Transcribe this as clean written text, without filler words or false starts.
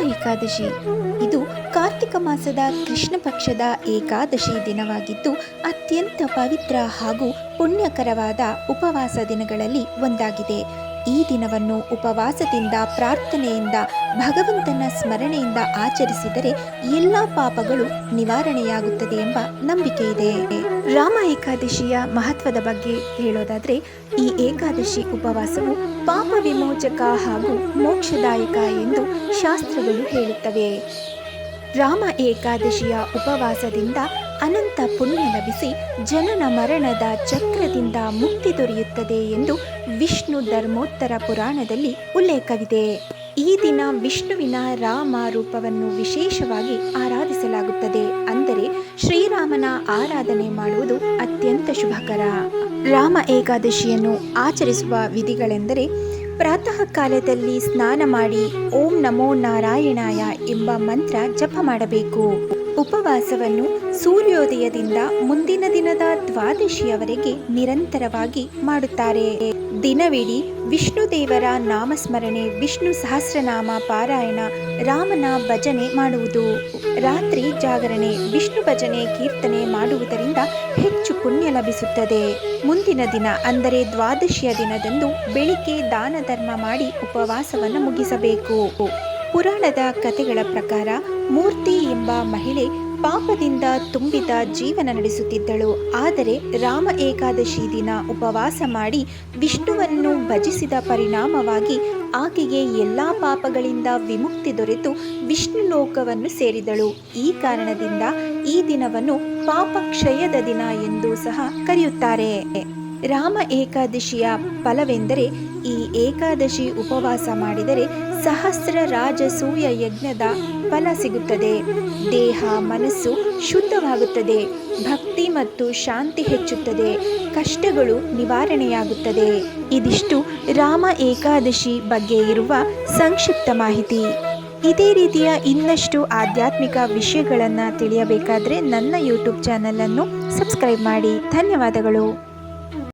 ಏಕಾದಶಿ ಇದು ಕಾರ್ತಿಕ ಮಾಸದ ಕೃಷ್ಣ ಪಕ್ಷದ ಏಕಾದಶಿ ದಿನವಾಗಿದ್ದು ಅತ್ಯಂತ ಪವಿತ್ರ ಹಾಗೂ ಪುಣ್ಯಕರವಾದ ಉಪವಾಸ ದಿನಗಳಲ್ಲಿ ಒಂದಾಗಿದೆ. ಈ ದಿನವನ್ನು ಉಪವಾಸದಿಂದ, ಪ್ರಾರ್ಥನೆಯಿಂದ, ಭಗವಂತನ ಸ್ಮರಣೆಯಿಂದ ಆಚರಿಸಿದರೆ ಎಲ್ಲ ಪಾಪಗಳು ನಿವಾರಣೆಯಾಗುತ್ತದೆ ಎಂಬ ನಂಬಿಕೆ ಇದೆ. ರಾಮ ಏಕಾದಶಿಯ ಮಹತ್ವದ ಬಗ್ಗೆ ಹೇಳೋದಾದ್ರೆ, ಈ ಏಕಾದಶಿ ಉಪವಾಸವು ಪಾಪ ವಿಮೋಚಕ ಹಾಗೂ ಮೋಕ್ಷದಾಯಕ ಎಂದು ಶಾಸ್ತ್ರಗಳು ಹೇಳುತ್ತವೆ. ರಾಮ ಏಕಾದಶಿಯ ಉಪವಾಸದಿಂದ ಅನಂತ ಪುಣ್ಯ ಲಭಿಸಿ ಜನನ ಮರಣದ ಚಕ್ರದಿಂದ ಮುಕ್ತಿ ದೊರೆಯುತ್ತದೆ ಎಂದು ವಿಷ್ಣು ಧರ್ಮೋತ್ತರ ಪುರಾಣದಲ್ಲಿ ಉಲ್ಲೇಖವಿದೆ. ಈ ದಿನ ವಿಷ್ಣುವಿನ ರಾಮ ರೂಪವನ್ನು ವಿಶೇಷವಾಗಿ ಆರಾಧಿಸಲಾಗುತ್ತದೆ. ಅಂದರೆ ಶ್ರೀರಾಮನ ಆರಾಧನೆ ಮಾಡುವುದು ಅತ್ಯಂತ ಶುಭಕರ. ರಾಮ ಏಕಾದಶಿಯನ್ನು ಆಚರಿಸುವ ವಿಧಿಗಳೆಂದರೆ, ಪ್ರಾತಃ ಕಾಲದಲ್ಲಿ ಸ್ನಾನ ಮಾಡಿ ಓಂ ನಮೋ ನಾರಾಯಣಾಯ ಎಂಬ ಮಂತ್ರ ಜಪ ಮಾಡಬೇಕು. ಉಪವಾಸವನ್ನು ಸೂರ್ಯೋದಯದಿಂದ ಮುಂದಿನ ದಿನದ ದ್ವಾದಶಿಯವರೆಗೆ ನಿರಂತರವಾಗಿ ಮಾಡುತ್ತಾರೆ. ದಿನವಿಡೀ ವಿಷ್ಣು ದೇವರ ನಾಮಸ್ಮರಣೆ, ವಿಷ್ಣು ಸಹಸ್ರನಾಮ ಪಾರಾಯಣ, ರಾಮನ ಭಜನೆ ಮಾಡುವುದು. ರಾತ್ರಿ ಜಾಗರಣೆ, ವಿಷ್ಣು ಭಜನೆ, ಕೀರ್ತನೆ ಮಾಡುವುದರಿಂದ ಹೆಚ್ಚು ಪುಣ್ಯ ಲಭಿಸುತ್ತದೆ. ಮುಂದಿನ ದಿನ ಅಂದರೆ ದ್ವಾದಶಿಯ ದಿನದಂದು ಬೆಳಿಗ್ಗೆ ದಾನ ಧರ್ಮ ಮಾಡಿ ಉಪವಾಸವನ್ನು ಮುಗಿಸಬೇಕು. ಪುರಾಣದ ಕಥೆಗಳ ಪ್ರಕಾರ ಮೂರ್ತಿ ಎಂಬ ಮಹಿಳೆ ಪಾಪದಿಂದ ತುಂಬಿದ ಜೀವನ ನಡೆಸುತ್ತಿದ್ದಳು. ಆದರೆ ರಾಮ ಏಕಾದಶಿ ದಿನ ಉಪವಾಸ ಮಾಡಿ ವಿಷ್ಣುವನ್ನು ಭಜಿಸಿದ ಪರಿಣಾಮವಾಗಿ ಆಕೆಗೆ ಎಲ್ಲ ಪಾಪಗಳಿಂದ ವಿಮುಕ್ತಿ ದೊರೆತು ವಿಷ್ಣು ಲೋಕವನ್ನು ಸೇರಿದಳು. ಈ ಕಾರಣದಿಂದ ಈ ದಿನವನ್ನು ಪಾಪ ಕ್ಷಯದ ದಿನ ಎಂದು ಸಹ ಕರೆಯುತ್ತಾರೆ. ರಾಮ ಏಕಾದಶಿಯ ಫಲವೆಂದರೆ, ಈ ಏಕಾದಶಿ ಉಪವಾಸ ಮಾಡಿದರೆ ಸಹಸ್ರ ರಾಜಸೂಯ ಯಜ್ಞದ ಫಲ ಸಿಗುತ್ತದೆ. ದೇಹ ಮನಸ್ಸು ಶುದ್ಧವಾಗುತ್ತದೆ, ಭಕ್ತಿ ಮತ್ತು ಶಾಂತಿ ಹೆಚ್ಚುತ್ತದೆ, ಕಷ್ಟಗಳು ನಿವಾರಣೆಯಾಗುತ್ತದೆ. ಇದಿಷ್ಟು ರಾಮ ಏಕಾದಶಿ ಬಗ್ಗೆ ಇರುವ ಸಂಕ್ಷಿಪ್ತ ಮಾಹಿತಿ. ಇದೇ ರೀತಿಯ ಇನ್ನಷ್ಟು ಆಧ್ಯಾತ್ಮಿಕ ವಿಷಯಗಳನ್ನು ತಿಳಿಯಬೇಕಾದರೆ ನನ್ನ ಯೂಟ್ಯೂಬ್ ಚಾನಲನ್ನು ಸಬ್ಸ್ಕ್ರೈಬ್ ಮಾಡಿ. ಧನ್ಯವಾದಗಳು.